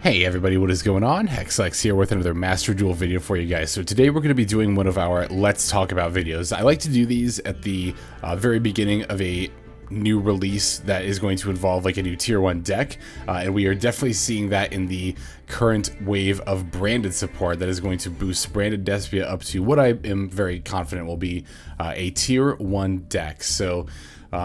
Hey everybody, what is going on? Hexlex here with another Master Duel video for you guys. So today we're going to be doing one of our Let's Talk About videos. I like to do these at the very beginning of a new release that is going to involve like a new tier 1 deck, and we are definitely seeing that in the current wave of branded support that is going to boost Branded Despia up to what I am very confident will be a tier 1 deck. So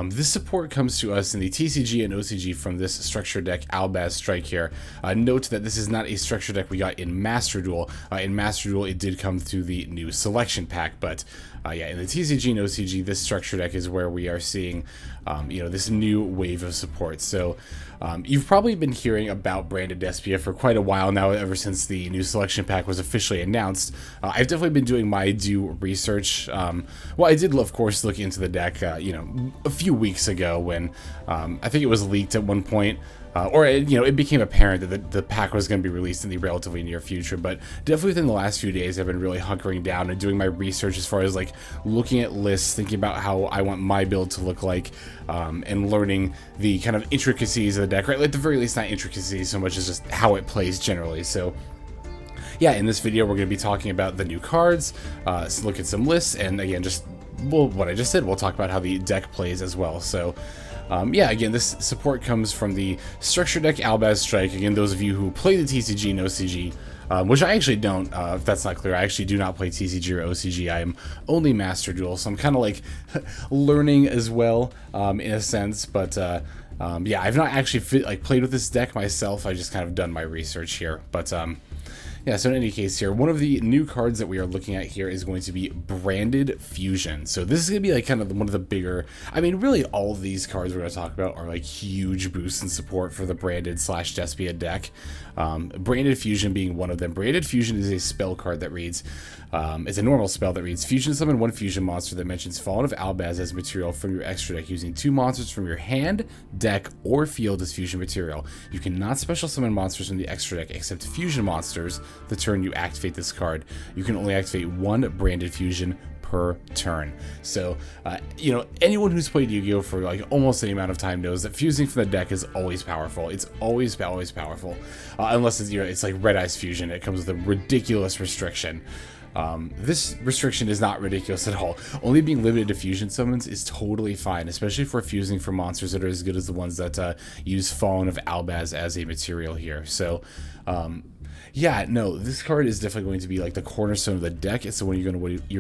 this support comes to us in the TCG and OCG from this structure deck, Albaz Strike here. Note that this is not a structure deck we got in Master Duel. In Master Duel, it did come through the new selection pack, but yeah, in the TCG and OCG, this structure deck is where we are seeing, this new wave of support. So you've probably been hearing about Branded Despia for quite a while now, ever since the new selection pack was officially announced. I've definitely been doing my due research. Well, I did, of course, look into the deck, a few weeks ago when I think it was leaked at one point. It became apparent that the pack was going to be released in the relatively near future, but definitely within the last few days I've been really hunkering down and doing my research as far as like looking at lists, thinking about how I want my build to look like, and learning the kind of intricacies of the deck, right? Like at the very least, not intricacies so much as just how it plays generally. So yeah, in this video we're going to be talking about the new cards, look at some lists, and again, what I just said, we'll talk about how the deck plays as well. So yeah, again, this support comes from the structure deck Albaz Strike. Again, those of you who play the TCG and OCG, which I actually don't, if that's not clear, I actually do not play TCG or OCG. I am only Master Duel, so I'm kind of like learning as well, in a sense. But yeah, I've not actually played with this deck myself. I just kind of done my research here. But yeah, so in any case here, one of the new cards that we are looking at here is going to be Branded Fusion. So this is going to be like kind of one of the bigger, I mean, really all of these cards we're going to talk about are like huge boosts in support for the Branded / Despia deck. Branded Fusion being one of them. Branded Fusion is a spell card that reads, it's a normal spell that reads, fusion summon one fusion monster that mentions Fallen of Albaz as material from your extra deck using 2 monsters from your hand, deck, or field as fusion material. You cannot special summon monsters from the extra deck except fusion monsters the turn you activate this card. You can only activate 1 Branded Fusion per turn. So, anyone who's played Yu-Gi-Oh for like almost any amount of time knows that fusing from the deck is always powerful. It's always powerful, unless it's like Red Eyes Fusion. It comes with a ridiculous restriction. This restriction is not ridiculous at all. Only being limited to fusion summons is totally fine, especially for fusing for monsters that are as good as the ones that use Fallen of Albaz as a material here. So, yeah, no, this card is definitely going to be like the cornerstone of the deck. It's the one you're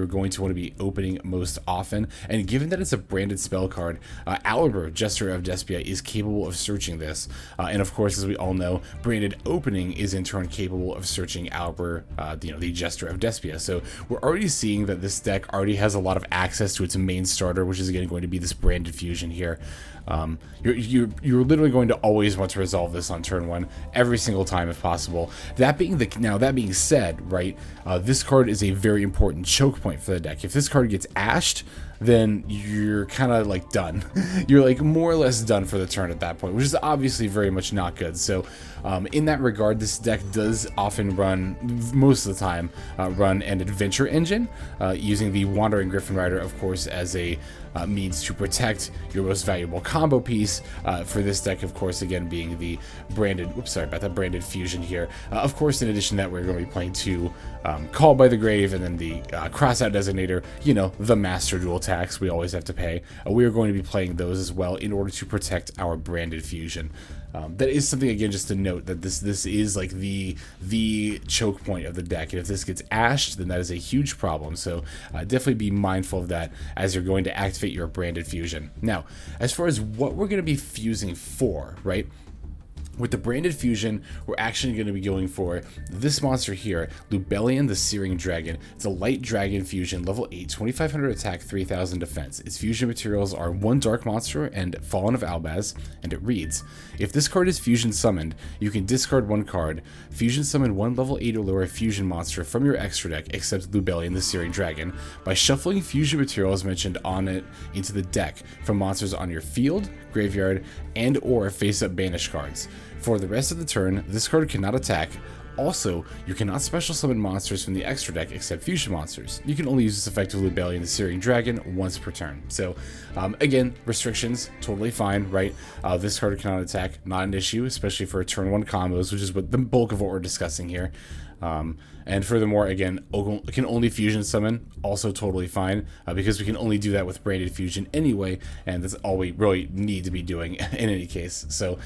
going to want to be opening most often. And given that it's a branded spell card, Albaz, Jester of Despia, is capable of searching this. And of course, as we all know, branded opening is in turn capable of searching Albaz, the Jester of Despia. So we're already seeing that this deck already has a lot of access to its main starter, which is again going to be this Branded Fusion here. You're literally going to always want to resolve this on turn 1 every single time if possible. That being said, right, this card is a very important choke point for the deck. If this card gets ashed, then you're kind of like done. You're like more or less done for the turn at that point, which is obviously very much not good. So in that regard, this deck does often run, most of the time, run an adventure engine, using the Wandering Griffin Rider, of course, as a means to protect your most valuable combo piece. For this deck, of course, again being the Branded, Branded Fusion here. Of course, in addition to that, we're going to be playing 2 Call by the Grave and then the Crossout Designator, the Master Duel tax we always have to pay. We are going to be playing those as well in order to protect our Branded Fusion. That is something, again, just to note that this is like the choke point of the deck, and if this gets ashed, then that is a huge problem. So definitely be mindful of that as you're going to activate your Branded Fusion. Now, as far as what we're going to be fusing for, right? With the Branded Fusion, we're actually going to be going for this monster here, Lubellion the Searing Dragon. It's a light dragon fusion, level 8, 2500 attack, 3000 defense. Its fusion materials are 1 dark monster and Fallen of Albaz, and it reads, if this card is fusion summoned, you can discard 1 card, fusion summon 1 level 8 or lower fusion monster from your extra deck except Lubellion the Searing Dragon by shuffling fusion materials mentioned on it into the deck from monsters on your field, graveyard, and or face-up banished cards. For the rest of the turn, this card cannot attack. Also, you cannot special summon monsters from the extra deck except fusion monsters. You can only use this effect of Lubellion the Searing Dragon once per turn. So, again, restrictions, totally fine, right? This card cannot attack, not an issue, especially for turn 1 combos, which is what the bulk of what we're discussing here. And furthermore, again, can only fusion summon, also totally fine, because we can only do that with Branded Fusion anyway, and that's all we really need to be doing in any case. So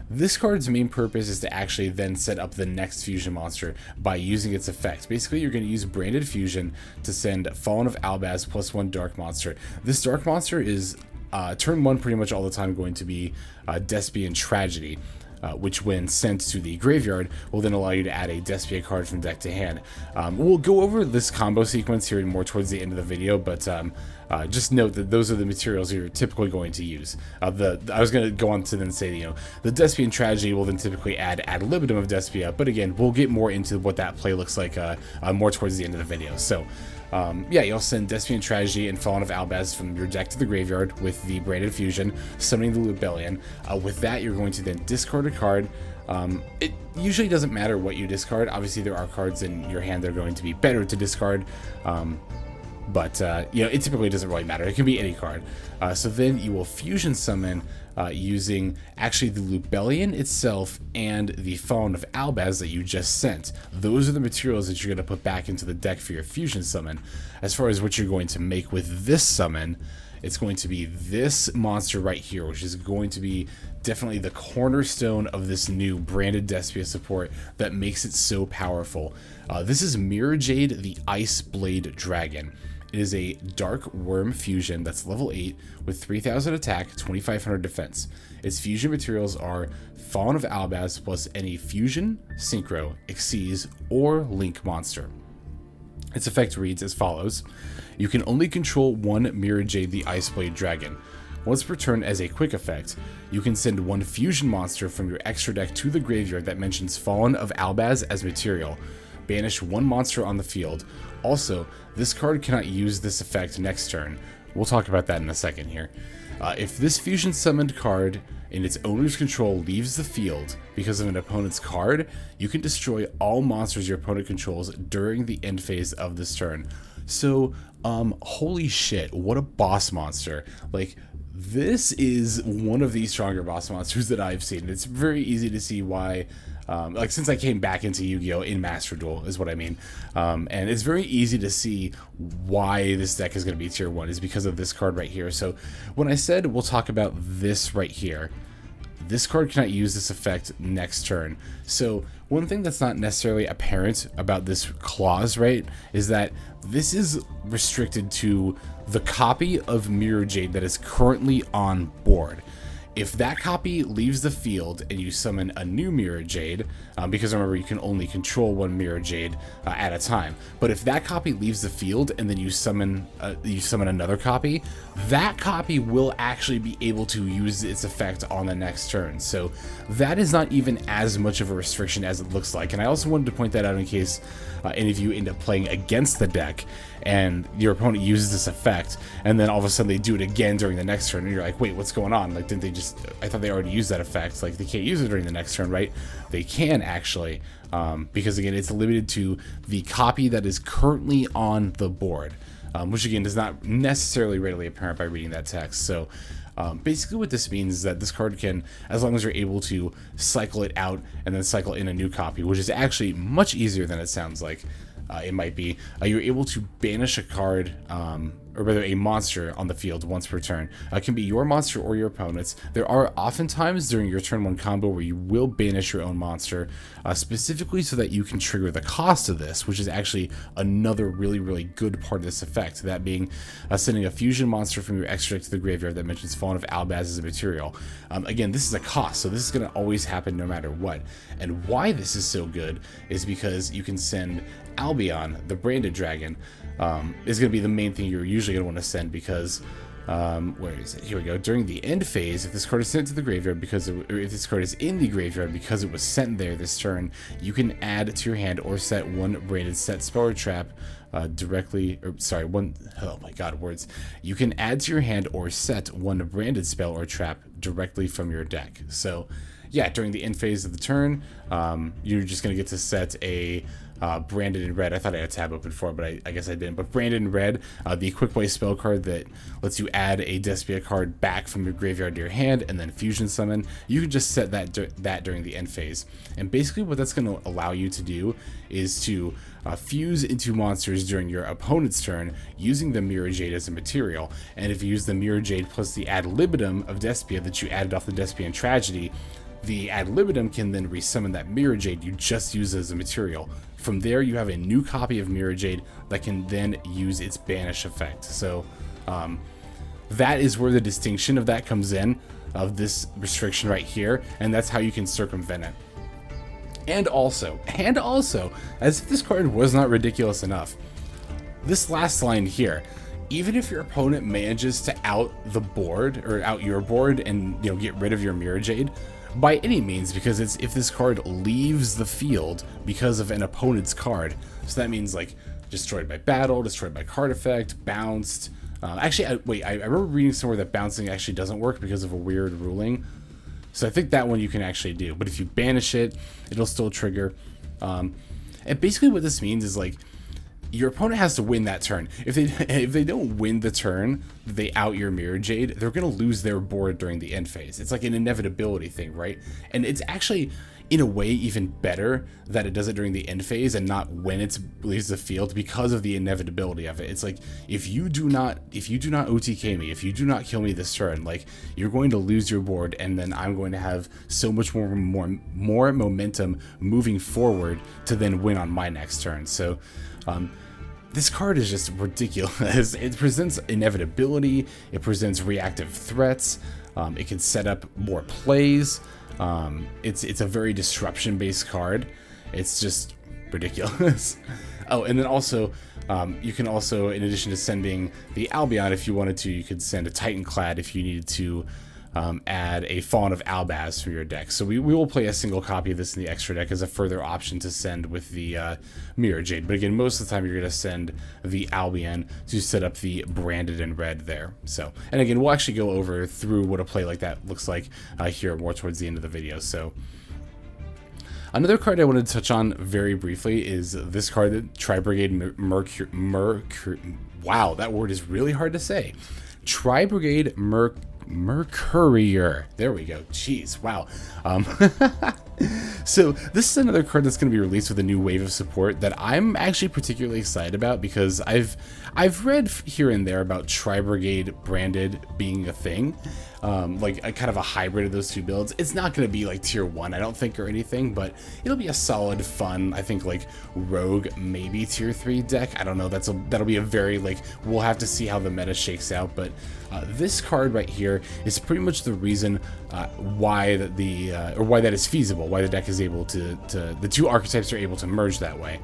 this card's main purpose is to actually then set up the next fusion monster by using its effects. Basically, you're going to use Branded Fusion to send Fallen of Albaz +1 Dark Monster. This Dark Monster is turn 1 pretty much all the time going to be Despian Tragedy. Which when sent to the graveyard will then allow you to add a Despia card from deck to hand. We'll go over this combo sequence here more towards the end of the video, but just note that those are the materials you're typically going to use. I was going to go on to then say, you know, the Despian Tragedy will then typically add ad libitum of Despia, but again, we'll get more into what that play looks like more towards the end of the video. So, yeah, you'll send Despian Tragedy and Fallen of Albaz from your deck to the graveyard with the Branded Fusion, summoning the Lubellion. With that, you're going to then discard a card. It usually doesn't matter what you discard. Obviously, there are cards in your hand that are going to be better to discard. But you know, it typically doesn't really matter. It can be any card. So then you will fusion summon using actually the Lubellion itself and the Fallen of Albaz that you just sent. Those are the materials that you're going to put back into the deck for your fusion summon. As far as what you're going to make with this summon, it's going to be this monster right here, which is going to be definitely the cornerstone of this new Branded Despia support that makes it so powerful. This is Mirror Jade, the Ice Blade Dragon. It is a Dark Worm fusion that's level 8 with 3000 attack, 2500 defense. Its fusion materials are Fallen of Albaz plus any fusion, synchro, Xyz, or link monster. Its effect reads as follows. You can only control one Mirror Jade the Ice Blade Dragon. Once per turn as a quick effect, you can send one fusion monster from your extra deck to the graveyard that mentions Fallen of Albaz as material. Banish one monster on the field. Also, this card cannot use this effect next turn. We'll talk about that in a second here. If this fusion summoned card in its owner's control leaves the field because of an opponent's card, you can destroy all monsters your opponent controls during the end phase of this turn. So, holy shit, what a boss monster. Like, this is one of the stronger boss monsters that I've seen. It's very easy to see why, like, since I came back into Yu-Gi-Oh! In Master Duel is what I mean. And it's very easy to see why this deck is going to be tier 1 is because of this card right here. So when I said we'll talk about this right here, this card cannot use this effect next turn. So one thing that's not necessarily apparent about this clause, right, is that this is restricted to the copy of Mirror Jade that is currently on board. If that copy leaves the field and you summon a new Mirror Jade, because remember you can only control one Mirror Jade at a time, but if that copy leaves the field and then you summon another copy, that copy will actually be able to use its effect on the next turn. So that is not even as much of a restriction as it looks like. And I also wanted to point that out in case any of you end up playing against the deck and your opponent uses this effect and then all of a sudden they do it again during the next turn and you're like, wait, what's going on? Like, didn't they just, I thought they already used that effect. Like, they can't use it during the next turn, right? They can actually, because again, it's limited to the copy that is currently on the board, which again is not necessarily readily apparent by reading that text. So basically what this means is that this card can, as long as you're able to cycle it out and then cycle in a new copy, which is actually much easier than it sounds like it might be, you're able to banish a card, or rather a monster on the field once per turn. It can be your monster or your opponent's. There are oftentimes during your turn 1 combo where you will banish your own monster, specifically so that you can trigger the cost of this, which is actually another really, really good part of this effect. That being sending a fusion monster from your extra deck to the graveyard that mentions Fallen of Albaz as a material. Again, this is a cost, so this is going to always happen no matter what. And why this is so good is because you can send Albion, the Branded Dragon, is going to be the main thing you're usually going to want to send because, where is it? Here we go. During the end phase, if this card is sent to the graveyard because, or if this card is in the graveyard because it was sent there this turn, you can add to your hand or set one branded set spell or trap directly, or sorry, oh my god, words. You can add to your hand or set one branded spell or trap directly from your deck. So yeah, during the end phase of the turn, you're just going to get to set a Branded in Red. I thought I had a tab open for it, but I guess I didn't. But Branded in Red, the quick play spell card that lets you add a Despia card back from your graveyard to your hand and then fusion summon. You can just set that during the end phase. And basically what that's going to allow you to do is to fuse into monsters during your opponent's turn using the Mirror Jade as a material. And if you use the Mirror Jade plus the ad libitum of Despia that you added off the Despian Tragedy, the ad libitum can then resummon that Mirror Jade you just used as a material. From there, you have a new copy of Mirror Jade that can then use its banish effect. So that is where the distinction of that comes in, of this restriction right here, and that's how you can circumvent it. And also, as if this card was not ridiculous enough, this last line here, even if your opponent manages to out the board or out your board and get rid of your Mirror Jade, by any means, because it's if this card leaves the field because of an opponent's card. So that means like destroyed by battle, destroyed by card effect, bounced. Actually, I remember reading somewhere that bouncing actually doesn't work because of a weird ruling. So I think that one you can actually do. But if you banish it, it'll still trigger. And basically what this means is like your opponent has to win that turn. If they don't win the turn, they out your Mirror Jade, they're going to lose their board during the end phase. It's like an inevitability thing, right? And it's actually, in a way, even better that it does it during the end phase and not when it leaves the field, because of the inevitability of it. It's like, if you do not OTK me, if you do not kill me this turn, like, you're going to lose your board, and then I'm going to have so much more momentum moving forward to then win on my next turn. So this card is just ridiculous. It presents inevitability, it presents reactive threats, it can set up more plays. It's a very disruption based card. It's just ridiculous. Oh, and then also you can also, in addition to sending the Albion, if you wanted to, you could send a Titanclad if you needed to add a Fawn of Albaz from your deck. So we will play a single copy of this in the extra deck as a further option to send with the Mirror Jade. But again, most of the time you're going to send the Albion to set up the Branded in Red there. So, and again, we'll actually go over through what a play like that looks like here more towards the end of the video. So another card I wanted to touch on very briefly is this card, the Tri-Brigade wow, that word is really hard to say. Tri-Brigade Mercurier. There we go. Jeez, wow. So this is another card that's going to be released with a new wave of support that I'm actually particularly excited about, because I've read here and there about Tri-Brigade Branded being a thing, like a kind of a hybrid of those two builds. It's not going to be like tier 1, I don't think, or anything, but it'll be a solid, fun, I think, like rogue, maybe tier 3 deck. I don't know. That'll be a very, like, we'll have to see how the meta shakes out, but this card right here is pretty much the reason why that is feasible, why the deck is able to the two archetypes are able to merge that way.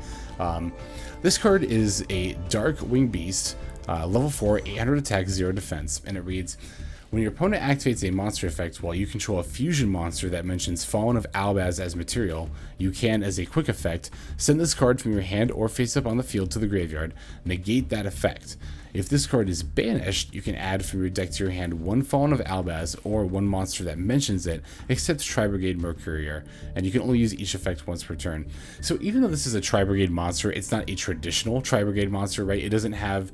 This card is a Dark Wing Beast, level 4, 800 attack, 0 defense, and it reads: when your opponent activates a monster effect while you control a fusion monster that mentions Fallen of Albaz as material, you can, as a quick effect, send this card from your hand or face up on the field to the graveyard, negate that effect. If this card is banished, you can add from your deck to your hand one Fallen of Albaz or one monster that mentions it, except Tri-Brigade Mercurier, and you can only use each effect once per turn. So even though this is a Tri-Brigade monster, it's not a traditional Tri-Brigade monster, right? It doesn't have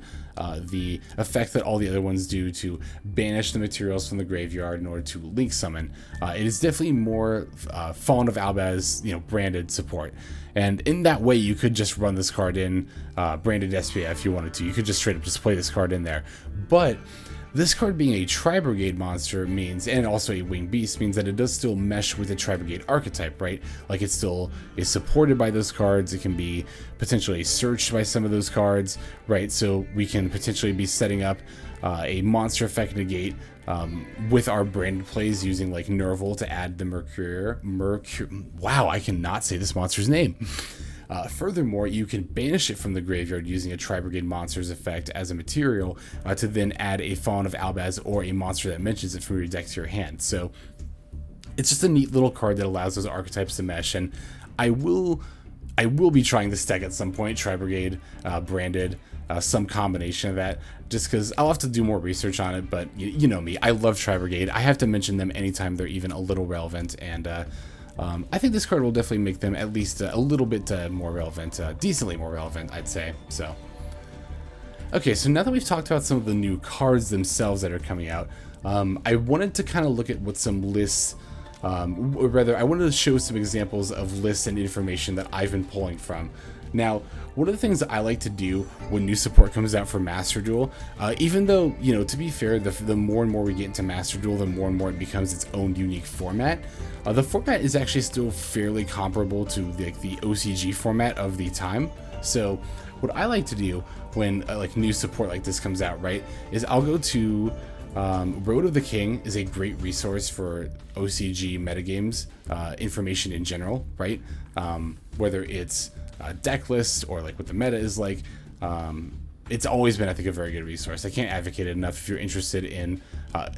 the effect that all the other ones do to banish the materials from the graveyard in order to link summon. It is definitely more Fallen of Albaz, branded support. And in that way, you could just run this card in Branded Despia if you wanted to. You could just straight up just play this card in there. But this card being a Tri-Brigade monster means, and also a Winged Beast, means that it does still mesh with the Tri-Brigade archetype, right? Like, it still is supported by those cards. It can be potentially searched by some of those cards, right? So we can potentially be setting up a monster effect negate with our branded plays using like Nerval to add the Mercurier. Wow, I cannot say this monster's name. Furthermore, you can banish it from the graveyard using a Tri-Brigade monster's effect as a material to then add a Fawn of Albaz or a monster that mentions it from your deck to your hand. So it's just a neat little card that allows those archetypes to mesh. And I will I will be trying this deck at some point, Tri-Brigade, Branded, some combination of that, just because I'll have to do more research on it, but you know me, I love Tri-Brigade. I have to mention them anytime they're even a little relevant, and I think this card will definitely make them at least a little bit more relevant, decently more relevant, I'd say, so. Okay, so now that we've talked about some of the new cards themselves that are coming out, I wanted to kind of look at what some lists, or rather, I wanted to show some examples of lists and information that I've been pulling from. Now, one of the things that I like to do when new support comes out for Master Duel, even though, you know, to be fair, the more and more we get into Master Duel, the more and more it becomes its own unique format. The format is actually still fairly comparable to the OCG format of the time. So what I like to do when like new support like this comes out, right, is I'll go to Road of the King is a great resource for OCG metagames, information in general, right? Whether it's deck lists or like what the meta is like, it's always been, I think, a very good resource. I can't advocate it enough if you're interested in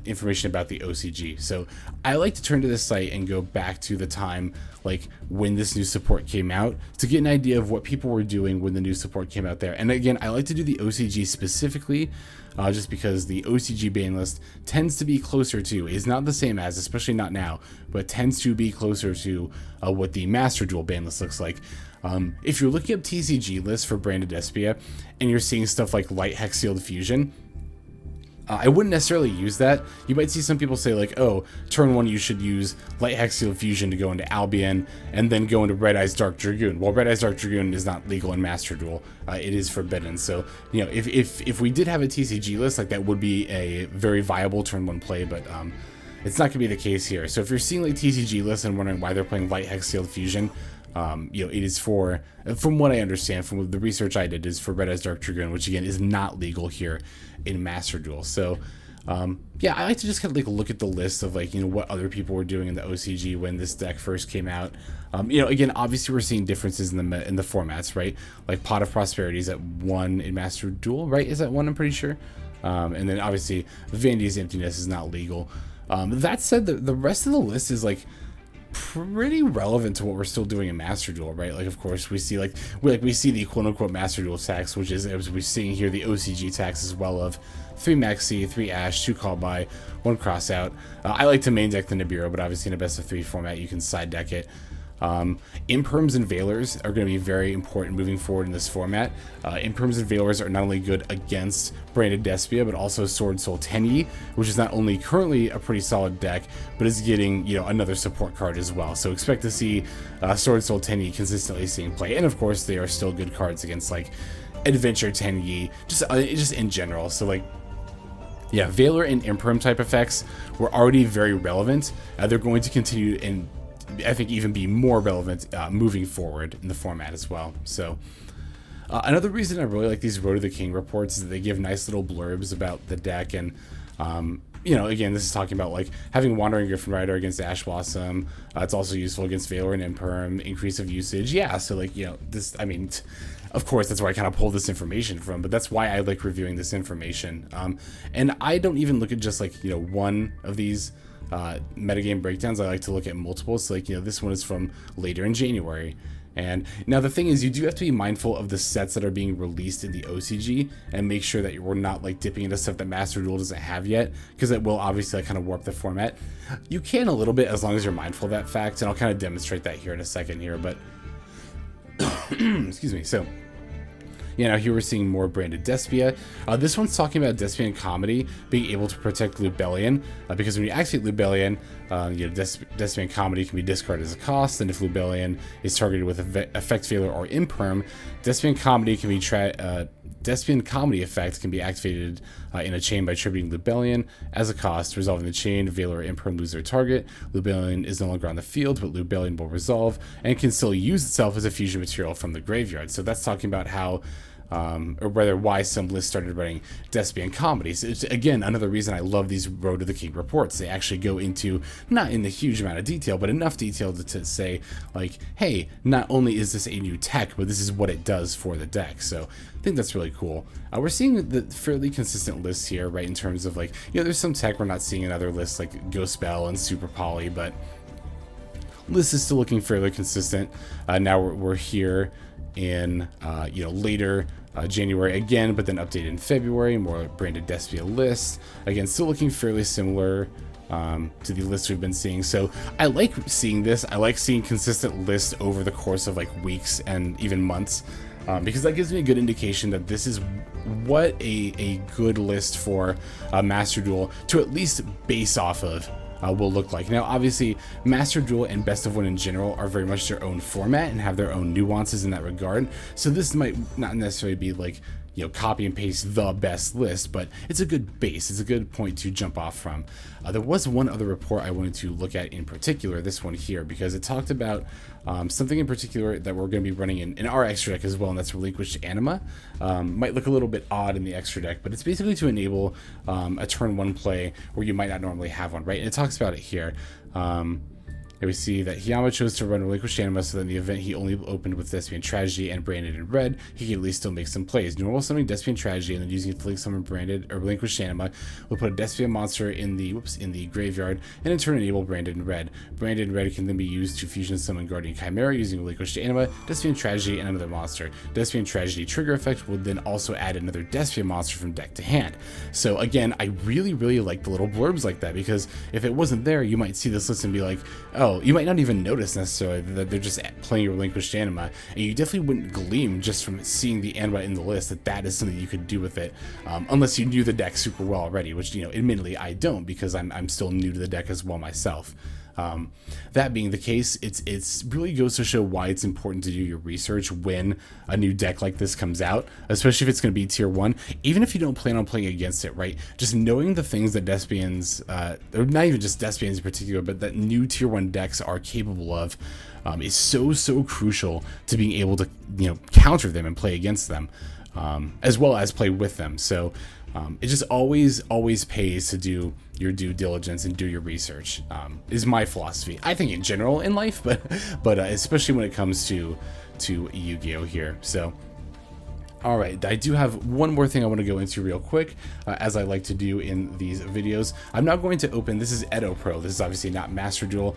information about the OCG. So I like to turn to this site and go back to the time like when this new support came out to get an idea of what people were doing when the new support came out there. And again, I like to do the OCG specifically just because the OCG ban list tends to be closer to, is not the same as, especially not now, but tends to be closer to what the Master Duel ban list looks like. If you're looking up TCG lists for Branded Despia and you're seeing stuff like Light Hex Sealed Fusion, I wouldn't necessarily use that. You might see some people say like, oh, turn 1 you should use Light Hex Sealed Fusion to go into Albion and then go into Red Eyes Dark Dragoon. Well, Red Eyes Dark Dragoon is not legal in Master Duel. It is forbidden. So, you know, if we did have a TCG list, like that would be a very viable turn 1 play, but it's not going to be the case here. So if you're seeing like TCG lists and wondering why they're playing Light Hex Sealed Fusion, you know, it is for, from what I understand, from the research I did, is for Red Eyes Dark Dragoon, which again is not legal here in Master Duel. So, yeah, I like to just kind of like look at the list of like, you know, what other people were doing in the OCG when this deck first came out. You know, again, obviously we're seeing differences in the formats, right? Like Pot of Prosperity is at 1 in Master Duel, right? Is at 1, I'm pretty sure. And then obviously Vandy's Emptiness is not legal. That said, the rest of the list is like pretty relevant to what we're still doing in Master Duel, right? Like, of course, we see we see the quote-unquote Master Duel tax, which is, as we're seeing here, the OCG tax as well, of 3 Maxi, 3 Ash, 2 Call By, 1 Cross Out. I like to main deck the Nibiru, but obviously in a best of 3 format, you can side deck it. Imperms and Veilers are going to be very important moving forward in this format. Imperms and Veilers are not only good against Branded Despia, but also Sword Soul Tenyi, which is not only currently a pretty solid deck, but is getting, you know, another support card as well. So expect to see Sword Soul Tenyi consistently seeing play, and of course they are still good cards against like Adventure Tenyi, just in general. So like, yeah, Veiler and Imperm type effects were already very relevant. They're going to continue and I think even be more relevant moving forward in the format as well. So another reason I really like these Road of the King reports is that they give nice little blurbs about the deck, and you know, again, this is talking about like having Wandering Griffin Rider against Ash Blossom. It's also useful against Veiler and Imperm, increase of usage. Yeah, so like, you know, this, I mean, of course, that's where I kind of pull this information from, but that's why I like reviewing this information. And I don't even look at just like, you know, one of these metagame breakdowns. I like to look at multiples. So like, you know, this one is from later in January. And now the thing is, you do have to be mindful of the sets that are being released in the OCG and make sure that we're not like dipping into stuff that Master Duel doesn't have yet, because it will obviously like kind of warp the format. You can a little bit as long as you're mindful of that fact, and I'll kind of demonstrate that here in a second here, but excuse me. So, you know, here we're seeing more Branded Despia. This one's talking about Despian Comedy being able to protect Lubellion, because when you activate Lubellion, you know, Despian Comedy can be discarded as a cost, and if Lubellion is targeted with Effect Failure or Imperm, Despian Comedy can be Despian Comedy effect can be activated in a chain by tributing Lubellion as a cost, resolving the chain. Veiler or Imperm lose their target. Lubellion is no longer on the field, but Lubellion will resolve and can still use itself as a fusion material from the graveyard. So that's talking about how, or rather why some lists started running Despian Comedies. It's, again, another reason I love these Road to the King reports. They actually go into, not in the huge amount of detail, but enough detail to say, like, hey, not only is this a new tech, but this is what it does for the deck. So I think that's really cool. We're seeing the fairly consistent lists here, right, in terms of, like, you know, there's some tech we're not seeing in other lists, like Ghost Spell and Super Poly, but list is still looking fairly consistent. Now we're here in later January again, but then updated in February, more Branded Despia list. Again, still looking fairly similar to the list we've been seeing. So I like seeing this. I like seeing consistent lists over the course of like weeks and even months, because that gives me a good indication that this is what a good list for Master Duel to at least base off of will look like. Now, obviously, Master Duel and Best of One in general are very much their own format and have their own nuances in that regard. So this might not necessarily be like, copy and paste the best list, but it's a good base. It's a good point to jump off from. There was one other report I wanted to look at in particular, this one here, because it talked about something in particular that we're going to be running in our extra deck as well, and that's Relinquished Anima. Might look a little bit odd in the extra deck, but it's basically to enable a turn one play where you might not normally have one, right? And it talks about it here. Here we see that Hiyama chose to run Relinquished Anima, so that in the event he only opened with Despian Tragedy and Branded in red, he can at least still make some plays. Normal summoning Despian Tragedy and then using it to link summon Branded or Relinquished Anima will put a Despian monster in the graveyard and in turn enable Branded in red. Branded in red can then be used to fusion summon Guardian Chimera using Relinquished Anima, Despian Tragedy, and another monster. Despian Tragedy trigger effect will then also add another Despian monster from deck to hand. So again, I really like the little blurbs like that, because if it wasn't there, you might see this list and be like, oh, you might not even notice necessarily that they're just playing your Relinquished Anima, and you definitely wouldn't gleam just from seeing the Anima in the list that is something you could do with it, unless you knew the deck super well already, which, admittedly I don't, because I'm still new to the deck as well myself. That being the case, it's really goes to show why it's important to do your research when a new deck like this comes out, especially if it's going to be tier 1, even if you don't plan on playing against it, right? Just knowing the things that Despians, or not even just Despians in particular, but that new tier 1 decks are capable of, is so crucial to being able to, counter them and play against them, as well as play with them. So it just always pays to do your due diligence and do your research, is my philosophy. I think in general in life, but especially when it comes to Yu-Gi-Oh here. So all right, I do have one more thing I want to go into real quick, as I like to do in these videos. I'm now going to open, this is Edo Pro. This is obviously not Master Duel.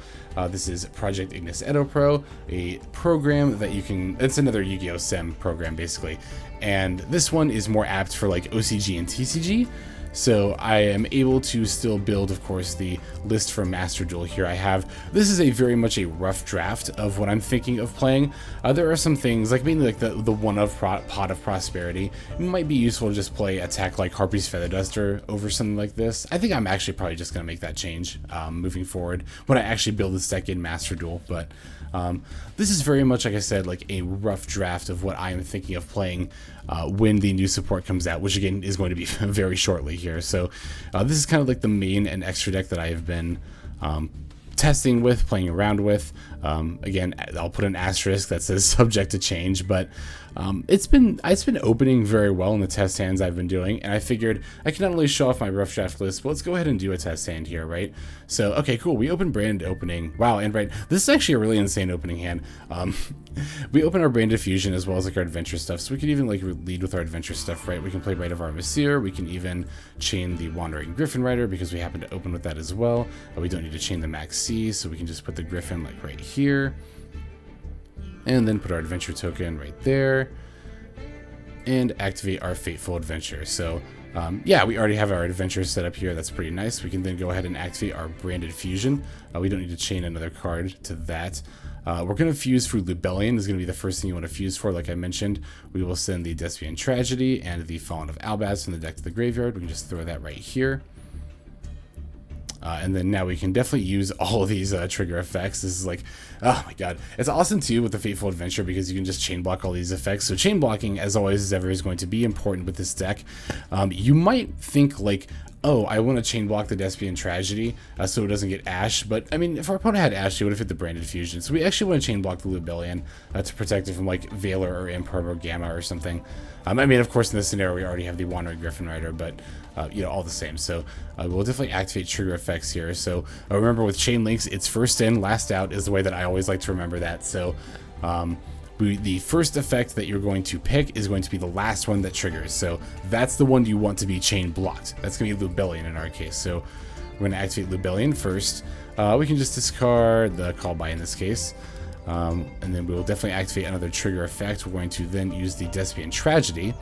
This is Project Ignis Edo Pro, a program that you can, it's another Yu-Gi-Oh! Sim program basically. And this one is more apt for like OCG and TCG. So I am able to still build, of course, the list for Master Duel here. This is a very much a rough draft of what I'm thinking of playing. There are some things, like maybe like the one of Pot of Prosperity. It might be useful to just play attack like Harpy's Feather Duster over something like this. I think I'm actually probably just going to make that change moving forward when I actually build this deck in Master Duel. But this is very much, like I said, like a rough draft of what I am thinking of playing when the new support comes out, which again is going to be very shortly here. So this is kind of like the main and extra deck that I have been testing with, playing around with. Again, I'll put an asterisk that says subject to change, but it's been opening very well in the test hands I've been doing, and I figured I can not only show off my rough draft list, but let's go ahead and do a test hand here, right? So, okay, cool. We opened Branded opening. Wow, and right, this is actually a really insane opening hand. We open our Branded Fusion as well as like our adventure stuff, so we can even like lead with our adventure stuff, right? We can play Rite of Armistier. We can even chain the Wandering Griffin Rider because we happen to open with that as well. We don't need to chain the Max C, so we can just put the Griffin like right here, and then put our adventure token right there, and activate our Fateful Adventure. So yeah, we already have our adventure set up here. That's pretty nice. We can then go ahead and activate our Branded Fusion. We don't need to chain another card to that. We're going to fuse for Lubellion. This is going to be the first thing you want to fuse for. Like I mentioned, we will send the Despian Tragedy and the Fallen of Albaz from the deck to the graveyard. We can just throw that right here. And then now we can definitely use all of these trigger effects. This is like, oh my god. It's awesome too with the Fateful Adventure because you can just chain block all these effects. So chain blocking, as always, as ever, is going to be important with this deck. You might think like, oh, I want to chain block the Despian Tragedy so it doesn't get Ash. But I mean, if our opponent had Ash, they would have hit the Branded Fusion. So we actually want to chain block the Lubellion to protect it from like Valor or Imperm or Gamma or something. I mean, of course, in this scenario, we already have the Wandering Griffin Rider, but all the same. So we'll definitely activate trigger effects here. So remember, with chain links, it's first in, last out is the way that I always like to remember that. So the first effect that you're going to pick is going to be the last one that triggers. So that's the one you want to be chain blocked. That's going to be Lubellion in our case. So we're going to activate Lubellion first. we can just discard the call by in this case. And then we will definitely activate another trigger effect. We're going to then use the Despian Tragedy.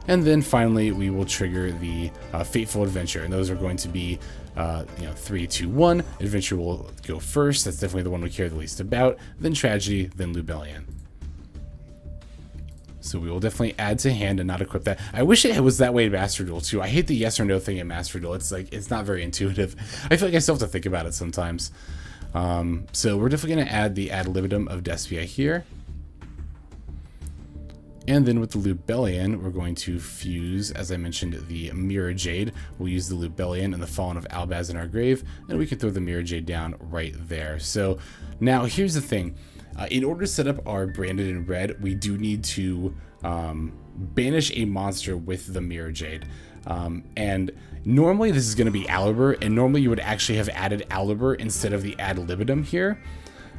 And then finally, we will trigger the Fateful Adventure. And those are going to be, 3, 2, 1. Adventure will go first. That's definitely the one we care the least about. Then Tragedy, then Lubellion. So we will definitely add to hand and not equip that. I wish it was that way in Master Duel too. I hate the yes or no thing in Master Duel. It's like, it's not very intuitive. I feel like I still have to think about it sometimes. So we're definitely going to add the ad libitum of Despia here. And then with the Lubellion, we're going to fuse, as I mentioned, the Mirror Jade. We'll use the Lubellion and the Fallen of Albaz in our grave, and we can throw the Mirror Jade down right there. So now here's the thing. In order to set up our Branded in Red, we do need to banish a monster with the Mirror Jade. And normally this is going to be Alibur, and normally you would actually have added Alibur instead of the ad libitum here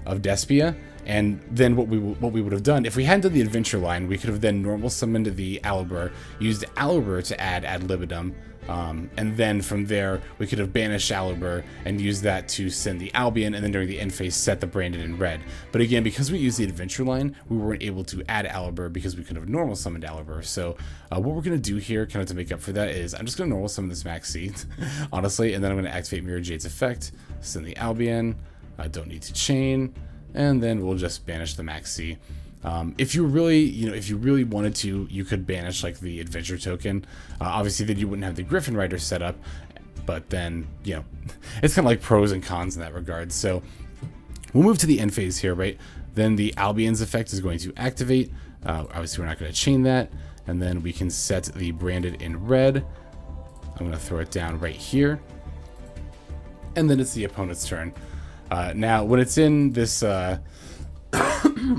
of Despia. And then what we would have done, if we hadn't done the adventure line, we could have then normal summoned the Alibur, used Alibur to add ad libitum, and then from there we could have banished Alibur and used that to send the Albion, and then during the end phase set the Branded in Red. But again, because we used the adventure line, we weren't able to add Alibur because we could have normal summoned Alibur. So what we're going to do here, kind of to make up for that, is I'm just going to normal summon this Maxi, honestly, and then I'm going to activate Mirror Jade's effect, send the Albion, I don't need to chain, and then we'll just banish the Maxi. If you really, if you really wanted to, you could banish like the adventure token. Obviously, then you wouldn't have the Griffin Rider set up, but then, it's kind of like pros and cons in that regard. So we'll move to the end phase here, right? Then the Albion's effect is going to activate. Obviously, we're not going to chain that. And then we can set the Branded in Red. I'm going to throw it down right here. And then it's the opponent's turn. Now, when it's in this,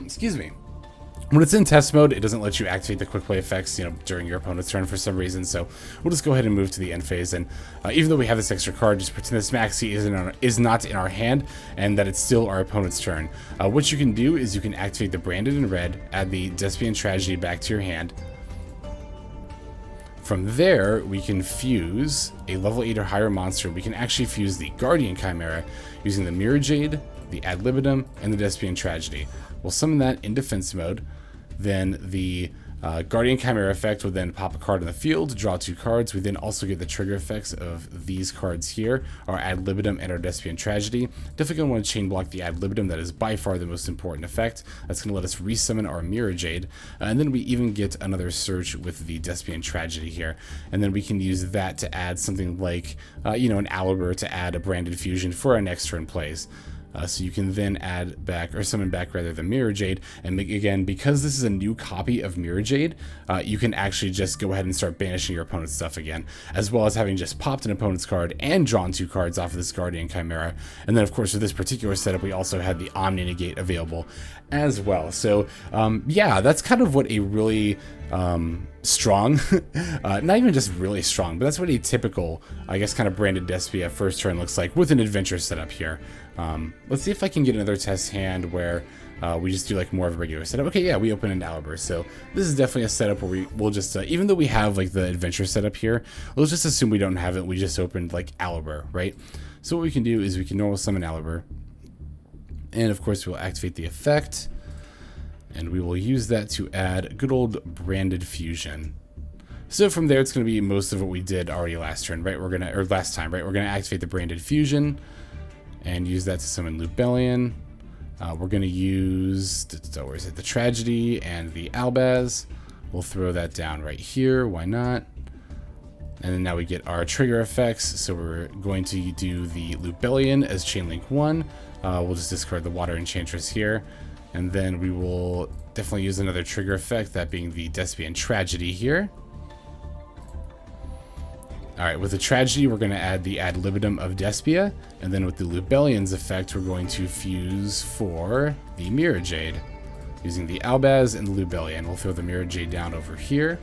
excuse me. When it's in test mode, it doesn't let you activate the quick play effects, during your opponent's turn for some reason. So we'll just go ahead and move to the end phase. And even though we have this extra card, just pretend this Maxi is not in our hand and that it's still our opponent's turn. What you can do is you can activate the Branded in Red, add the Despian Tragedy back to your hand. From there, we can fuse a level 8 or higher monster. We can actually fuse the Guardian Chimera using the Mirror Jade, the Ad Libitum, and the Despian Tragedy. We'll summon that in defense mode. Then the Guardian Chimera effect would then pop a card in the field, draw 2 cards. We then also get the trigger effects of these cards here, our Ad Libitum and our Despian Tragedy. Definitely going to want to chain block the Ad Libitum. That is by far the most important effect. That's going to let us resummon our Mirror Jade. And then we even get another search with the Despian Tragedy here. And then we can use that to add something like, an Alibur to add a Branded Fusion for our next turn plays. So you can then add back, or summon back rather, the Mirror Jade. And again, because this is a new copy of Mirror Jade, you can actually just go ahead and start banishing your opponent's stuff again, as well as having just popped an opponent's card and drawn 2 cards off of this Guardian Chimera. And then, of course, with this particular setup, we also had the Omni Negate available as well. So, yeah, that's kind of what a really strong, not even just really strong, but that's what a typical, I guess, kind of Branded Despia first turn looks like with an adventure setup here. Let's see if I can get another test hand where we just do like more of a regular setup. Okay, yeah, we open an Alibur. So this is definitely a setup where we'll just, even though we have like the adventure setup here, let's just assume we don't have it. We just opened like Alibur, right? So what we can do is we can normal summon Alibur. And of course we'll activate the effect. And we will use that to add good old Branded Fusion. So from there, it's going to be most of what we did already last turn, right? Last time, right? We're going to activate the Branded Fusion and use that to summon Lubellion. We're going to use, where is it? The Tragedy and the Albaz. We'll throw that down right here. Why not? And then now we get our trigger effects. So we're going to do the Lubellion as Chainlink 1. We'll just discard the Water Enchantress here. And then we will definitely use another trigger effect, that being the Despian Tragedy here. Alright, with the Tragedy, we're going to add the Ad Libitum of Despia. And then with the Lubellion's effect, we're going to fuse for the Mirror Jade. Using the Albaz and the Lubellion, we'll throw the Mirror Jade down over here.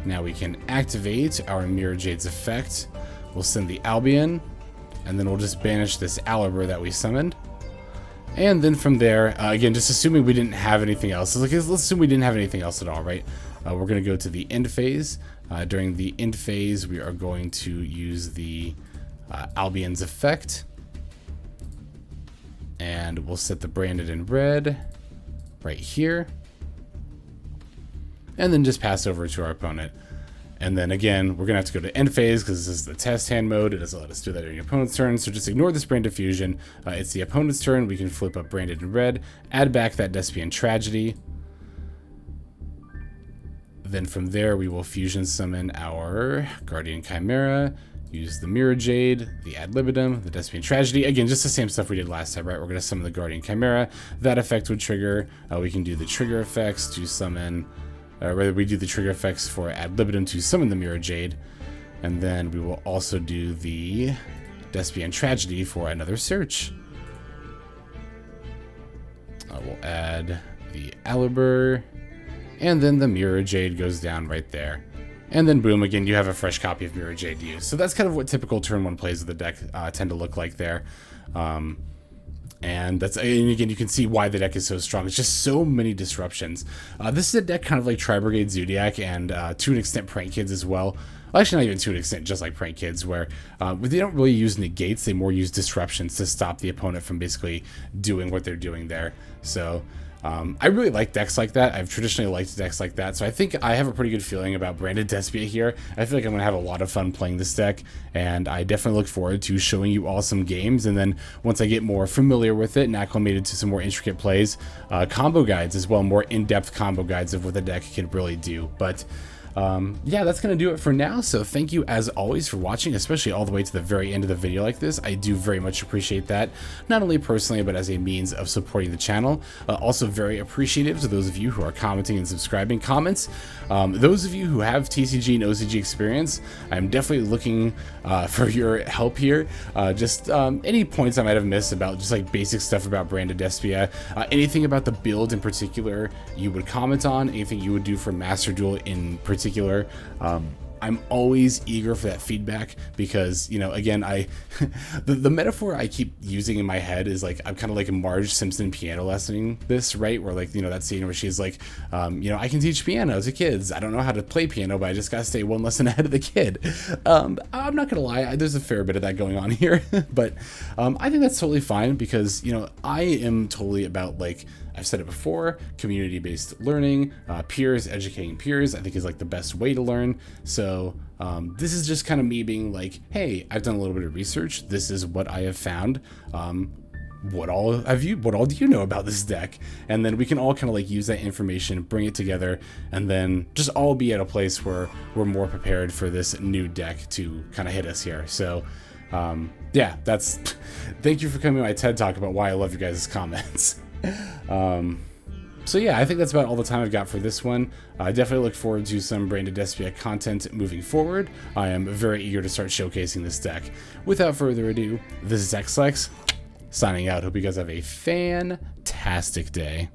Now we can activate our Mirror Jade's effect. We'll send the Albion, and then we'll just banish this Alibur that we summoned. And then from there, again, just assuming we didn't have anything else. So let's assume we didn't have anything else at all, right? We're going to go to the end phase. During the end phase, we are going to use the Albion's effect. And we'll set the branded in red right here. And then just pass over to our opponent. And then again, we're going to have to go to end phase because this is the test hand mode. It doesn't let us do that during your opponent's turn. So just ignore this branded fusion. It's the opponent's turn. We can flip up branded in red, add back that Despian Tragedy. Then from there, we will fusion summon our Guardian Chimera, use the Mirror Jade, the Ad Libitum, the Despian Tragedy. Again, just the same stuff we did last time, right? We're going to summon the Guardian Chimera. That effect would trigger. We can do the trigger effects to summon... rather, we do the trigger effects for Ad Libitum to summon the Mirror Jade. And then we will also do the Despian Tragedy for another search. We'll add the Alibur. And then the Mirror Jade goes down right there. And then boom, again, you have a fresh copy of Mirror Jade to use. So that's kind of what typical turn 1 plays of the deck tend to look like there. And again, you can see why the deck is so strong. It's just so many disruptions. This is a deck kind of like Tri-Brigade Zodiac and to an extent Prank Kids as well. Well, actually, not even to an extent, just like Prank Kids, where they don't really use negates. They more use disruptions to stop the opponent from basically doing what they're doing there. So I really like decks like that. I've traditionally liked decks like that. So I think I have a pretty good feeling about Branded Despia here. I feel like I'm going to have a lot of fun playing this deck. And I definitely look forward to showing you all some games. And then once I get more familiar with it and acclimated to some more intricate plays, combo guides as well, more in-depth combo guides of what the deck can really do. But yeah, that's going to do it for now. So thank you as always for watching, especially all the way to the very end of the video like this. I do very much appreciate that, not only personally, but as a means of supporting the channel. Also very appreciative to those of you who are commenting and subscribing. Comments, those of you who have TCG and OCG experience, I'm definitely looking for your help here. Just any points I might have missed about just like basic stuff about Branded Despia, anything about the build in particular you would comment on, anything you would do for Master Duel in particular. I'm always eager for that feedback because, you know, again, the metaphor I keep using in my head is like, I'm kind of like Marge Simpson piano lessoning this, right? Where like, you know, that scene where she's like, you know, I can teach piano to kids. I don't know how to play piano, but I just got to stay one lesson ahead of the kid. I'm not going to lie. There's a fair bit of that going on here, but I think that's totally fine because, you know, I am totally about like, I've said it before, community-based learning, peers, educating peers, I think is like the best way to learn. So this is just kind of me being like, hey, I've done a little bit of research. This is what I have found. What all do you know about this deck? And then we can all kind of like use that information, bring it together, and then just all be at a place where we're more prepared for this new deck to kind of hit us here. So yeah, thank you for coming to my TED Talk about why I love you guys' comments. So yeah, I think that's about all the time I've got for this one. I definitely look forward to some Branded Despia content moving forward. I am very eager to start showcasing this deck. Without further ado, this is XLex signing out. Hope you guys have a fantastic day.